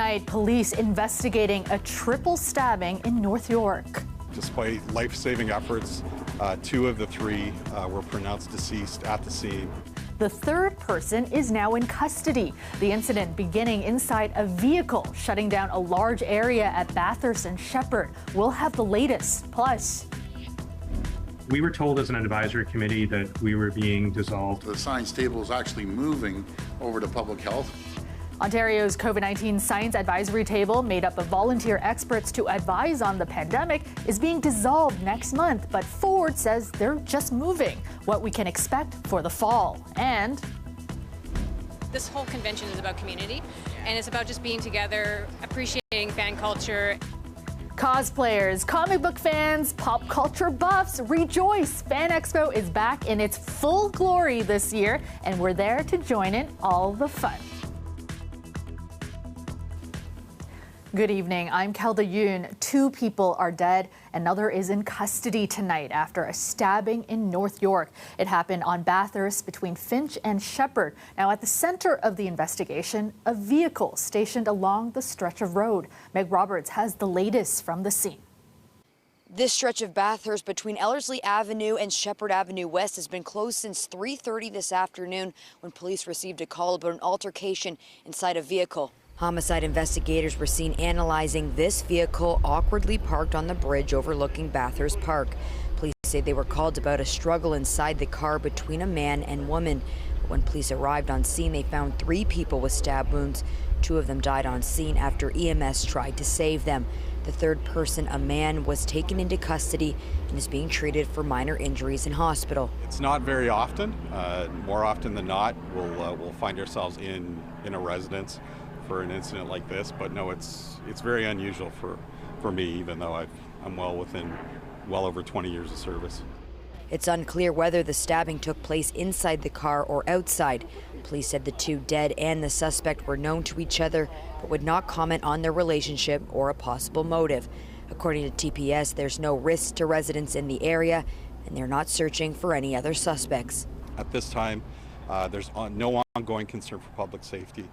Tonight, police investigating a triple stabbing in North York. Despite life-saving efforts, 2 of the 3 were pronounced deceased at the scene. The third person is now in custody. The incident beginning inside a vehicle, shutting down a large area at Bathurst and Shepherd. We'll have the latest. Plus, we were told as an advisory committee that we were being dissolved. The science table is actually moving over to public health. Ontario's COVID-19 Science Advisory Table, made up of volunteer experts to advise on the pandemic, is being dissolved next month. But Ford says they're just moving. What we can expect for the fall. And this whole convention is about community, and it's about just being together, appreciating fan culture. Cosplayers, comic book fans, pop culture buffs, rejoice! Fan Expo is back in its full glory this year, and we're there to join in all the fun. Good evening, I'm Kelda Yoon. 2 people are dead. Another is in custody tonight after a stabbing in North York. It happened on Bathurst between Finch and Shepherd. Now, at the center of the investigation, a vehicle stationed along the stretch of road. Meg Roberts has the latest from the scene. This stretch of Bathurst between Ellerslie Avenue and Shepherd Avenue West has been closed since 3:30 this afternoon when police received a call about an altercation inside a vehicle. Homicide investigators were seen analyzing this vehicle awkwardly parked on the bridge overlooking Bathurst Park. Police say they were called about a struggle inside the car between a man and woman. But when police arrived on scene, they found 3 people with stab wounds. 2 of them died on scene after EMS tried to save them. The third person, a man, was taken into custody and is being treated for minor injuries in hospital. It's not very often. More often than not, we'll find ourselves in a residence for an incident like this, but no, it's very unusual for me, even though I'm well over 20 years of service. It's unclear whether the stabbing took place inside the car or outside. Police said the 2 dead and the suspect were known to each other, but would not comment on their relationship or a possible motive. According to TPS, there's no risk to residents in the area, and they're not searching for any other suspects. At this time, there's no ongoing concern for public safety.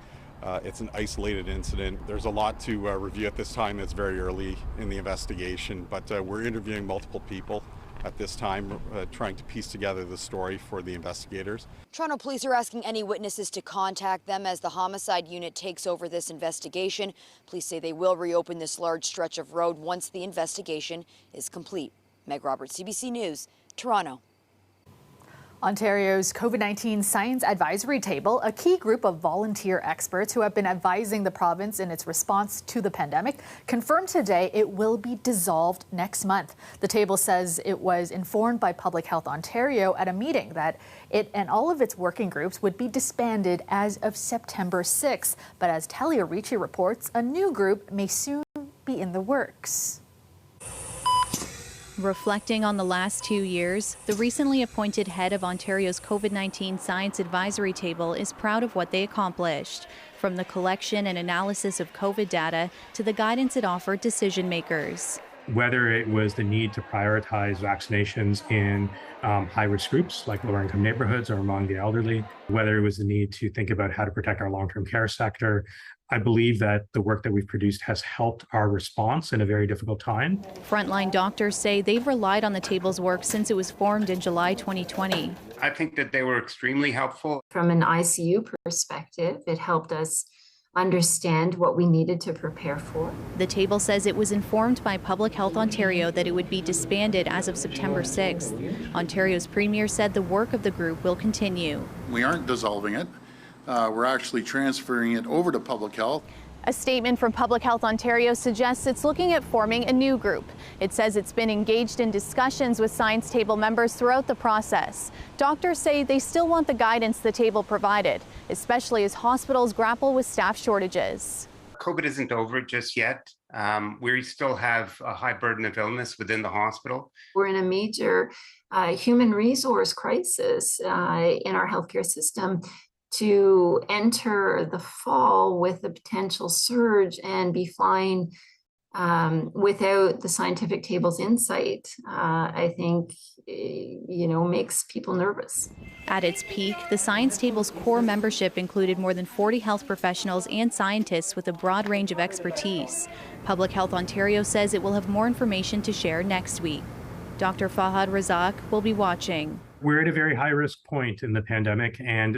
It's an isolated incident. There's a lot to review at this time. It's very early in the investigation, but we're interviewing multiple people at this time, trying to piece together the story for the investigators. Toronto police are asking any witnesses to contact them as the homicide unit takes over this investigation. Police say they will reopen this large stretch of road once the investigation is complete. Meg Roberts, CBC News, Toronto. Ontario's COVID-19 Science Advisory Table, a key group of volunteer experts who have been advising the province in its response to the pandemic, confirmed today it will be dissolved next month. The table says it was informed by Public Health Ontario at a meeting that it and all of its working groups would be disbanded as of September 6th. But as Talia Ricci reports, a new group may soon be in the works. Reflecting on the last 2 years, the recently appointed head of Ontario's COVID-19 Science Advisory Table is proud of what they accomplished, from the collection and analysis of COVID data to the guidance it offered decision makers. Whether it was the need to prioritize vaccinations in high-risk groups like lower-income neighborhoods or among the elderly, whether it was the need to think about how to protect our long-term care sector, I believe that the work that we've produced has helped our response in a very difficult time. Frontline doctors say they've relied on the table's work since it was formed in July 2020. I think that they were extremely helpful. From an ICU perspective, it helped us understand what we needed to prepare for. The table says it was informed by Public Health Ontario that it would be disbanded as of September 6th. Ontario's premier said the work of the group will continue. We aren't dissolving it. We're actually transferring it over to public health. A statement from Public Health Ontario suggests it's looking at forming a new group. It says it's been engaged in discussions with Science Table members throughout the process. Doctors say they still want the guidance the table provided, especially as hospitals grapple with staff shortages. COVID isn't over just yet. We still have a high burden of illness within the hospital. We're in a major human resource crisis in our healthcare system. To enter the fall with a potential surge and be flying without the scientific table's insight, I think, makes people nervous. At its peak, the Science Table's core membership included more than 40 health professionals and scientists with a broad range of expertise. Public Health Ontario says it will have more information to share next week. Dr. Fahad Razak will be watching. We're at a very high risk point in the pandemic, and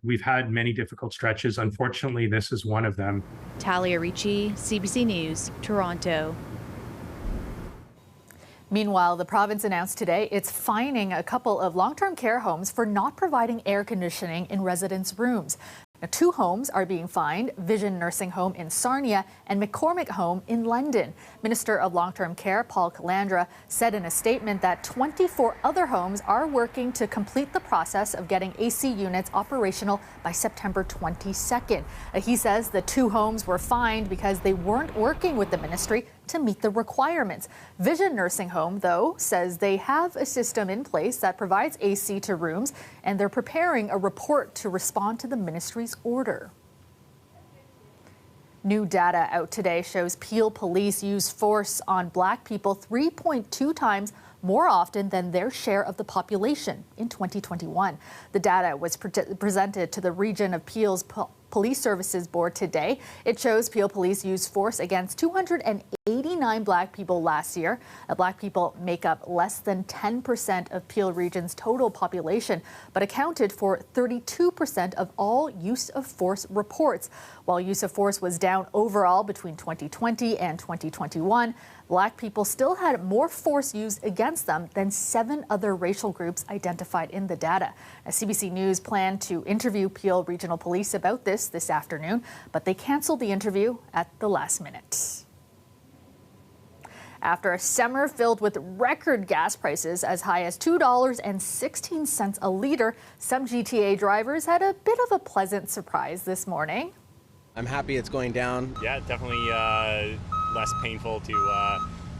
we've had many difficult stretches. Unfortunately, this is one of them. Talia Ricci, CBC News, Toronto. Meanwhile, the province announced today it's fining a couple of long-term care homes for not providing air conditioning in residents' rooms. Now, 2 homes are being fined, Vision Nursing Home in Sarnia and McCormick Home in London. Minister of Long-Term Care, Paul Calandra, said in a statement that 24 other homes are working to complete the process of getting AC units operational by September 22nd. He says the 2 homes were fined because they weren't working with the ministry to meet the requirements. Vision Nursing Home, though, says they have a system in place that provides AC to rooms, and they're preparing a report to respond to the ministry's order. New data out today shows Peel police use force on Black people 3.2 times more often than their share of the population in 2021. The data was presented to the Region of Peel's Police Services Board today. It shows Peel police used force against 289 Black people last year. Black people make up less than 10% of Peel Region's total population, but accounted for 32% of all use of force reports. While use of force was down overall between 2020 and 2021, Black people still had more force used against them than 7 other racial groups identified in the data. Now, CBC News planned to interview Peel Regional Police about this afternoon, but they canceled the interview at the last minute. After a summer filled with record gas prices as high as $2.16 a litre, some GTA drivers had a bit of a pleasant surprise this morning. I'm happy it's going down. Yeah, definitely less painful to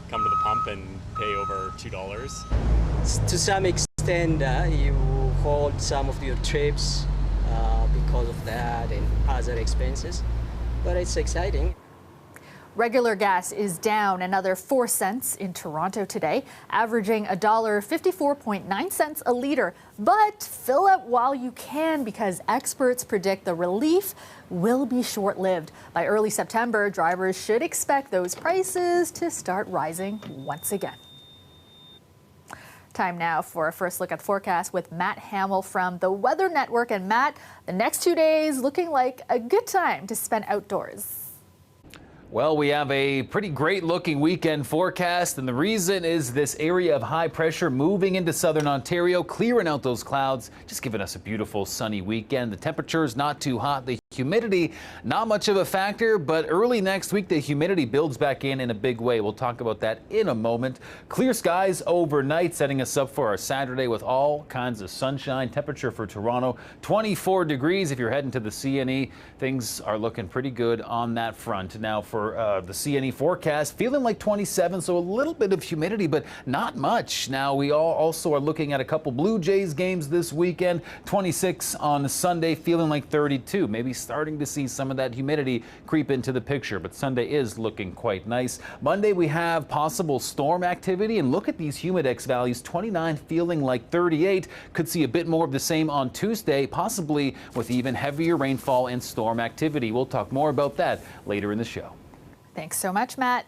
come to the pump and pay over $2. To some extent, you hold some of your trips because of that and other expenses, but it's exciting. Regular gas is down another 4 cents in Toronto today, averaging $1.54.9 a litre. But fill up while you can, because experts predict the relief will be short-lived. By early September, drivers should expect those prices to start rising once again. Time now for a first look at the forecast with Matt Hamill from the Weather Network. And Matt, the next 2 days looking like a good time to spend outdoors. Well, we have a pretty great looking weekend forecast, and the reason is this area of high pressure moving into southern Ontario, clearing out those clouds, just giving us a beautiful sunny weekend. The temperature is not too hot. The humidity, not much of a factor, but early next week, the humidity builds back in a big way. We'll talk about that in a moment. Clear skies overnight, setting us up for our Saturday with all kinds of sunshine. Temperature for Toronto, 24 degrees. If you're heading to the CNE, things are looking pretty good on that front. Now for the CNE forecast, feeling like 27, so a little bit of humidity, but not much. Now we also are looking at a couple Blue Jays games this weekend. 26 on Sunday, feeling like 32. Maybe starting to see some of that humidity creep into the picture, but Sunday is looking quite nice. Monday we have possible storm activity, and look at these humidex values, 29 feeling like 38. Could see a bit more of the same on Tuesday, possibly with even heavier rainfall and storm activity. We'll talk more about that later in the show. Thanks so much, Matt.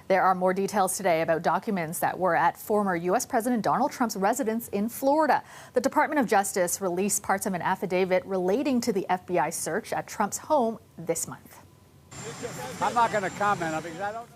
There are more details today about documents that were at former U.S. President Donald Trump's residence in Florida. The Department of Justice released parts of an affidavit relating to the FBI search at Trump's home this month. I'm not going to comment on it because I don't know.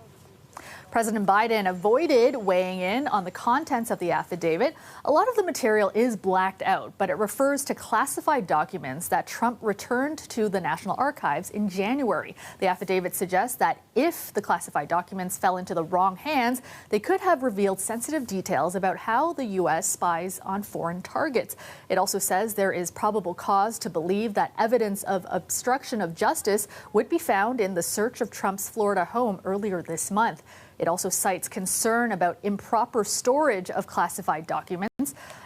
President Biden avoided weighing in on the contents of the affidavit. A lot of the material is blacked out, but it refers to classified documents that Trump returned to the National Archives in January. The affidavit suggests that if the classified documents fell into the wrong hands, they could have revealed sensitive details about how the U.S. spies on foreign targets. It also says there is probable cause to believe that evidence of obstruction of justice would be found in the search of Trump's Florida home earlier this month. It also cites concern about improper storage of classified documents.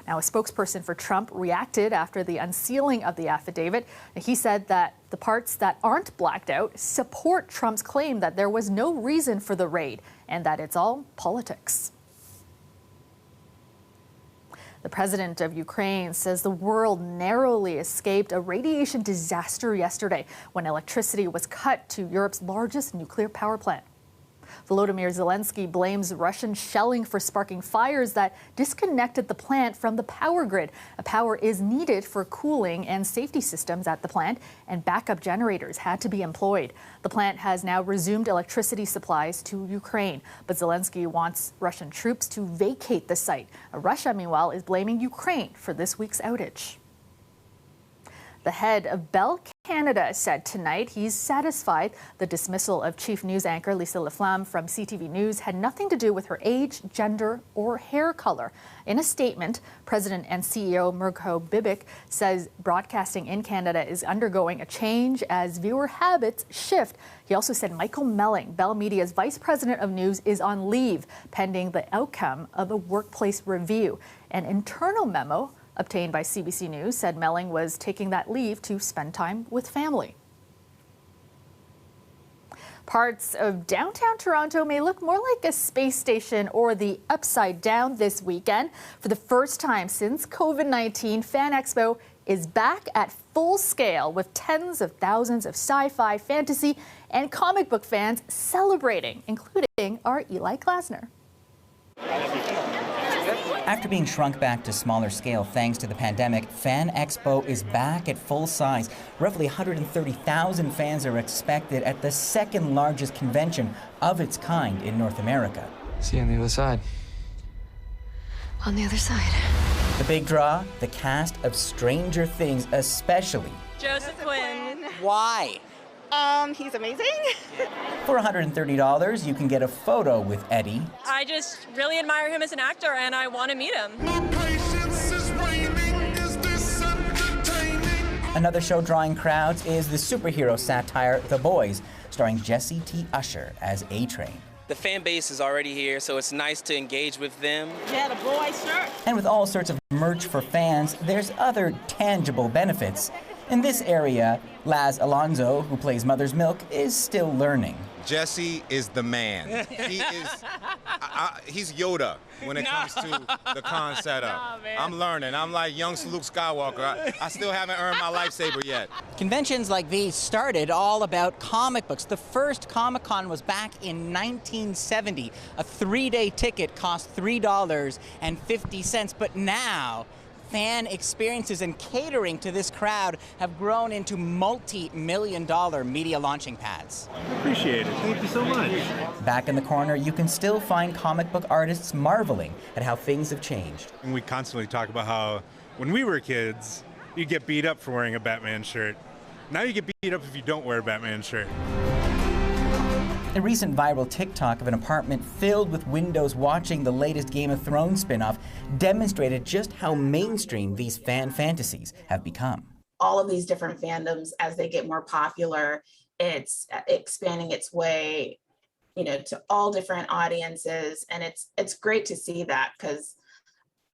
Now, a spokesperson for Trump reacted after the unsealing of the affidavit. He said that the parts that aren't blacked out support Trump's claim that there was no reason for the raid and that it's all politics. The president of Ukraine says the world narrowly escaped a radiation disaster yesterday when electricity was cut to Europe's largest nuclear power plant. Volodymyr Zelensky blames Russian shelling for sparking fires that disconnected the plant from the power grid. Power is needed for cooling and safety systems at the plant, and backup generators had to be employed. The plant has now resumed electricity supplies to Ukraine, but Zelensky wants Russian troops to vacate the site. Russia, meanwhile, is blaming Ukraine for this week's outage. The head of Bell Canada said tonight he's satisfied the dismissal of chief news anchor Lisa Laflamme from CTV News had nothing to do with her age, gender, or hair color. In a statement, President and CEO Mirko Bibic says broadcasting in Canada is undergoing a change as viewer habits shift. He also said Michael Melling, Bell Media's vice president of news, is on leave pending the outcome of a workplace review. An internal memo obtained by CBC News said Melling was taking that leave to spend time with family. Parts of downtown Toronto may look more like a space station or the Upside Down this weekend. For the first time since COVID-19, Fan Expo is back at full scale with tens of thousands of sci-fi, fantasy, and comic book fans celebrating, including our Eli Glasner. After being shrunk back to smaller scale thanks to the pandemic, Fan Expo is back at full size. Roughly 130,000 fans are expected at the second largest convention of its kind in North America. See you on the other side. On the other side. The big draw, the cast of Stranger Things, especially. Joseph Quinn. Why? He's amazing. For $130, you can get a photo with Eddie. I just really admire him as an actor and I want to meet him. Another show drawing crowds is the superhero satire The Boys, starring Jesse T. Usher as A-Train. The fan base is already here, so it's nice to engage with them. Yeah, the boy shirt. And with all sorts of merch for fans, there's other tangible benefits. In this area, Laz Alonso, who plays Mother's Milk, is still learning. Jesse is the man. He is, he's Yoda when it comes to the con setup. I'm learning. I'm like young Luke Skywalker. I still haven't earned my lightsaber yet. Conventions like these started all about comic books. The first Comic-Con was back in 1970. A 3-day ticket cost $3.50, but now fan experiences and catering to this crowd have grown into multi-million-dollar media launching pads. Appreciate it. Thank you so much. Back in the corner, you can still find comic book artists marveling at how things have changed. We constantly talk about how when we were kids, you get beat up for wearing a Batman shirt. Now you get beat up if you don't wear a Batman shirt. A recent viral TikTok of an apartment filled with windows watching the latest Game of Thrones spin-off demonstrated just how mainstream these fan fantasies have become. All of these different fandoms, as they get more popular, it's expanding its way, to all different audiences, and it's great to see that because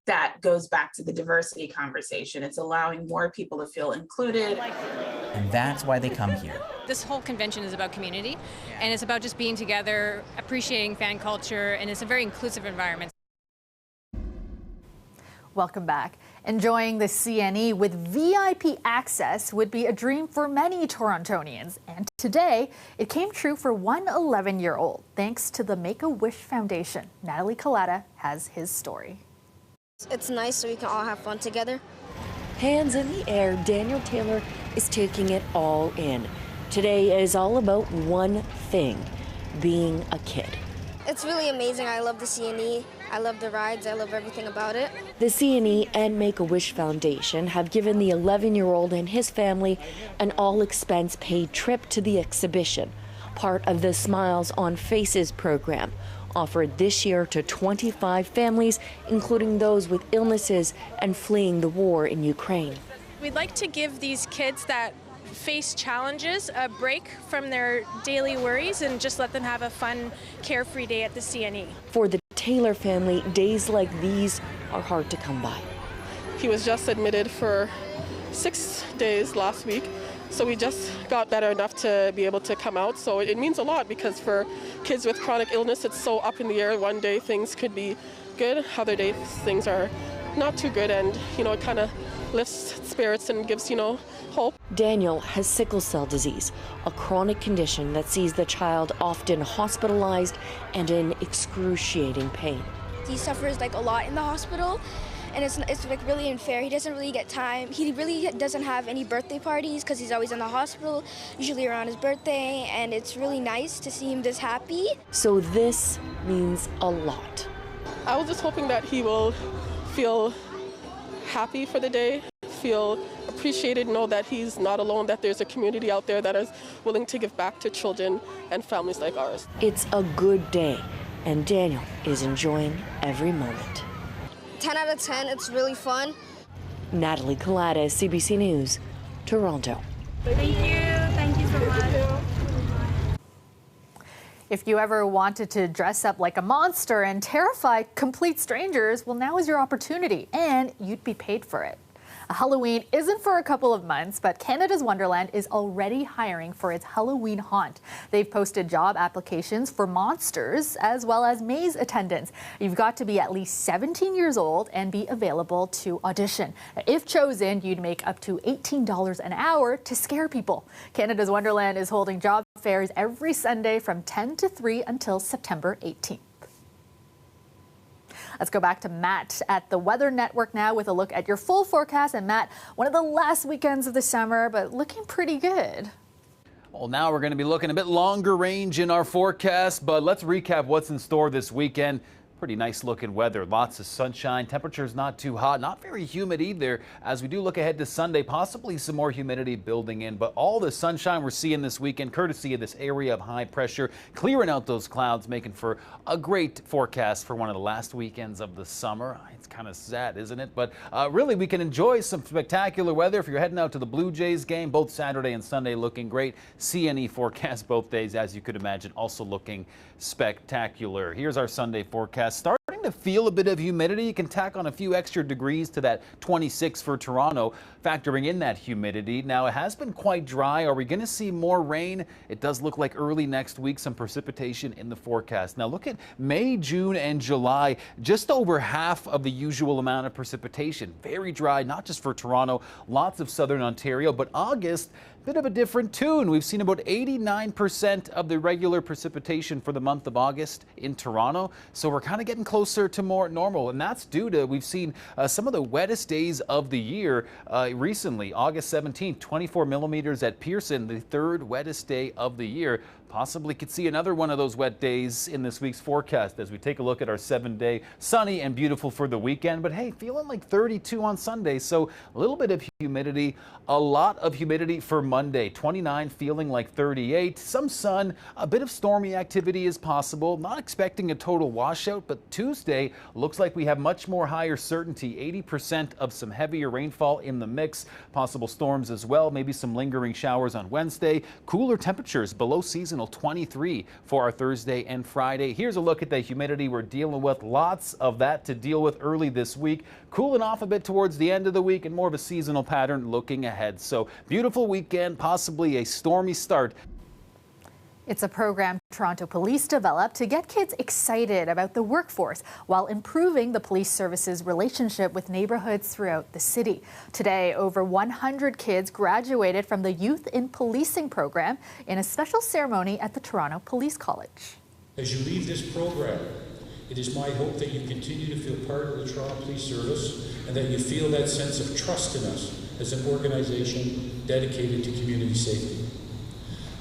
that goes back to the diversity conversation. It's allowing more people to feel included. And that's why they come here. This whole convention is about community, and it's about just being together, appreciating fan culture, and it's a very inclusive environment. Welcome back. Enjoying the CNE with VIP access would be a dream for many Torontonians. And today, it came true for one 11-year-old, thanks to the Make-A-Wish Foundation. Natalie Collada has his story. It's nice so we can all have fun together. Hands in the air, Daniel Taylor is taking it all in. Today is all about one thing, being a kid. It's really amazing. I love the CNE. I love the rides. I love everything about it. The CNE and Make-A-Wish Foundation have given the 11-year-old and his family an all-expense-paid trip to the exhibition, part of the Smiles on Faces program, offered this year to 25 families, including those with illnesses and fleeing the war in Ukraine. We'd like to give these kids that face challenges a break from their daily worries and just let them have a fun, carefree day at the CNE. For the Taylor family, days like these are hard to come by. He was just admitted for 6 days last week, so we just got better enough to be able to come out. So it means a lot, because for kids with chronic illness, it's so up in the air. One day things could be good, other days things are not too good, and it kind of lifts spirits and gives hope. Daniel has sickle cell disease, a chronic condition that sees the child often hospitalized and in excruciating pain. He suffers like a lot in the hospital, and it's like really unfair. He doesn't really get time. He really doesn't have any birthday parties because he's always in the hospital, usually around his birthday, and it's really nice to see him this happy. So this means a lot. I was just hoping that he will feel happy for the day, feel appreciated, know that he's not alone, that there's a community out there that is willing to give back to children and families like ours. It's a good day, and Daniel is enjoying every moment. 10 out of 10, it's really fun. Natalie Collada, CBC News, Toronto. Thank you so much. If you ever wanted to dress up like a monster and terrify complete strangers, well, now is your opportunity, and you'd be paid for it. Halloween isn't for a couple of months, but Canada's Wonderland is already hiring for its Halloween haunt. They've posted job applications for monsters as well as maze attendants. You've got to be at least 17 years old and be available to audition. If chosen, you'd make up to $18 an hour to scare people. Canada's Wonderland is holding job fairs every Sunday from 10 to 3 until September 18th. Let's go back to Matt at the Weather Network now with a look at your full forecast. And Matt, one of the last weekends of the summer, but looking pretty good. Well, now we're going to be looking a bit longer range in our forecast, but let's recap what's in store this weekend. Pretty nice looking weather, lots of sunshine, temperatures not too hot, not very humid either. As we do look ahead to Sunday, possibly some more humidity building in, but all the sunshine we're seeing this weekend, courtesy of this area of high pressure, clearing out those clouds, making for a great forecast for one of the last weekends of the summer. It's kind of sad, isn't it? But really, we can enjoy some spectacular weather if you're heading out to the Blue Jays game. Both Saturday and Sunday looking great. CNE forecast both days, as you could imagine, also looking spectacular. Here's our Sunday forecast. Starting to feel a bit of humidity. You can tack on a few extra degrees to that 26 for Toronto, factoring in that humidity. Now, it has been quite dry. Are we going to see more rain? It does look like early next week, some precipitation in the forecast. Now, look at May, June, and July. Just over half of the usual amount of precipitation. Very dry, not just for Toronto, lots of southern Ontario, but August, bit of a different tune. We've seen about 89% of the regular precipitation for the month of August in Toronto. So we're kind of getting closer to more normal. And that's due to, we've seen some of the wettest days of the year recently. August 17th, 24 millimeters at Pearson, the third wettest day of the year. Possibly could see another one of those wet days in this week's forecast as we take a look at our 7-day sunny and beautiful for the weekend. But hey, feeling like 32 on Sunday, so a little bit of humidity, a lot of humidity for Monday. 29, feeling like 38. Some sun, a bit of stormy activity is possible. Not expecting a total washout, but Tuesday looks like we have much more higher certainty. 80% of some heavier rainfall in the mix. Possible storms as well, maybe some lingering showers on Wednesday. Cooler temperatures below seasonal 23 for our Thursday and Friday. Here's a look at the humidity we're dealing with. Lots of that to deal with early this week. Cooling off a bit towards the end of the week and more of a seasonal pattern looking ahead. So beautiful weekend, possibly a stormy start. It's a program Toronto Police developed to get kids excited about the workforce while improving the police service's relationship with neighborhoods throughout the city. Today, over 100 kids graduated from the Youth in Policing program in a special ceremony at the Toronto Police College. As you leave this program, it is my hope that you continue to feel part of the Toronto Police Service and that you feel that sense of trust in us as an organization dedicated to community safety.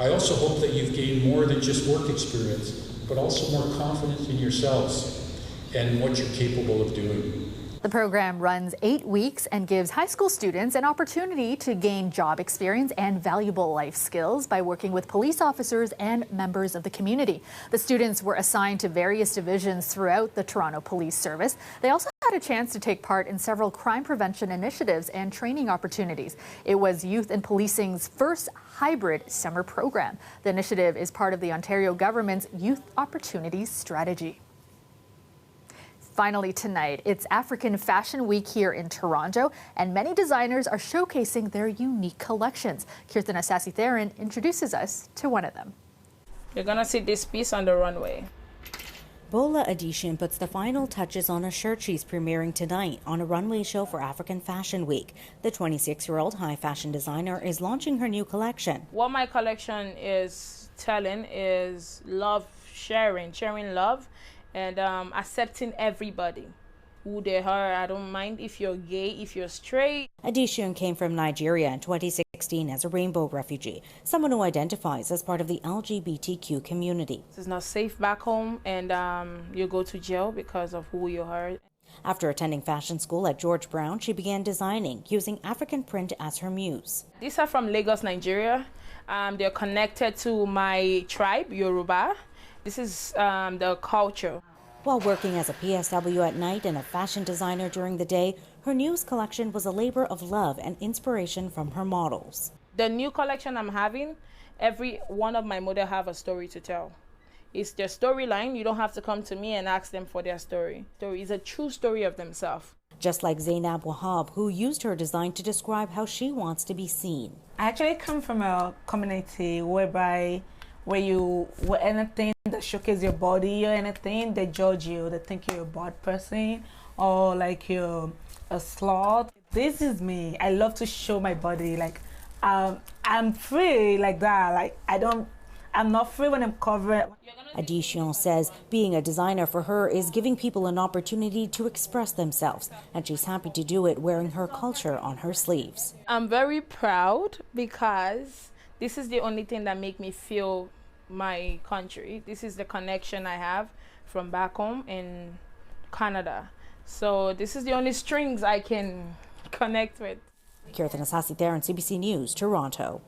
I also hope that you've gained more than just work experience, but also more confidence in yourselves and what you're capable of doing. The program runs 8 weeks and gives high school students an opportunity to gain job experience and valuable life skills by working with police officers and members of the community. The students were assigned to various divisions throughout the Toronto Police Service. They also had a chance to take part in several crime prevention initiatives and training opportunities. It was Youth in Policing's first hybrid summer program. The initiative is part of the Ontario government's Youth Opportunities Strategy. Finally tonight, it's African Fashion Week here in Toronto, and many designers are showcasing their unique collections. Kirtan Asasi-Theron introduces us to one of them. You're gonna see this piece on the runway. Bola Adishin puts the final touches on a shirt she's premiering tonight on a runway show for African Fashion Week. The 26-year-old high fashion designer is launching her new collection. What my collection is telling is love, sharing love, and accepting everybody who they are. I don't mind if you're gay, if you're straight. Adishun came from Nigeria in 2016 as a rainbow refugee, someone who identifies as part of the LGBTQ community. It's not safe back home, and you go to jail because of who you are. After attending fashion school at George Brown, she began designing, using African print as her muse. These are from Lagos, Nigeria. They're connected to my tribe, Yoruba. This is the culture. While working as a PSW at night and a fashion designer during the day, her news collection was a labor of love and inspiration from her models. The new collection I'm having, every one of my models have a story to tell. It's their storyline. You don't have to come to me and ask them for their story. Story is a true story of themselves. Just like Zainab Wahab, who used her design to describe how she wants to be seen. I actually come from a community where anything that showcases your body or anything, they judge you. They think you're a bad person or like you're a sloth. This is me. I love to show my body. Like I'm free like that. Like I'm not free when I'm covered. Adishion says being a designer for her is giving people an opportunity to express themselves, and she's happy to do it wearing her culture on her sleeves. I'm very proud because this is the only thing that makes me feel my country. This is the connection I have from back home in Canada. So this is the only strings I can connect with. Kirtan Asasi-Theron, CBC News, Toronto.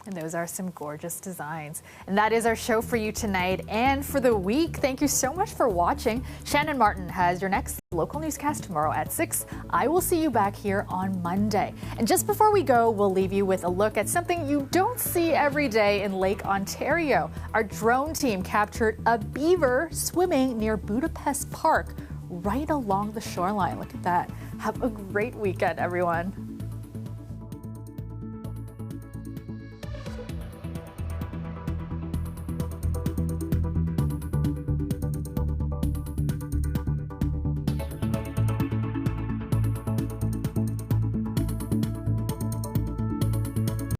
And those are some gorgeous designs. And that is our show for you tonight and for the week. Thank you so much for watching. Shannon Martin has your next local newscast tomorrow at 6. I will see you back here on Monday. And just before we go, we'll leave you with a look at something you don't see every day in Lake Ontario. Our drone team captured a beaver swimming near Budapest Park right along the shoreline. Look at that. Have a great weekend, everyone.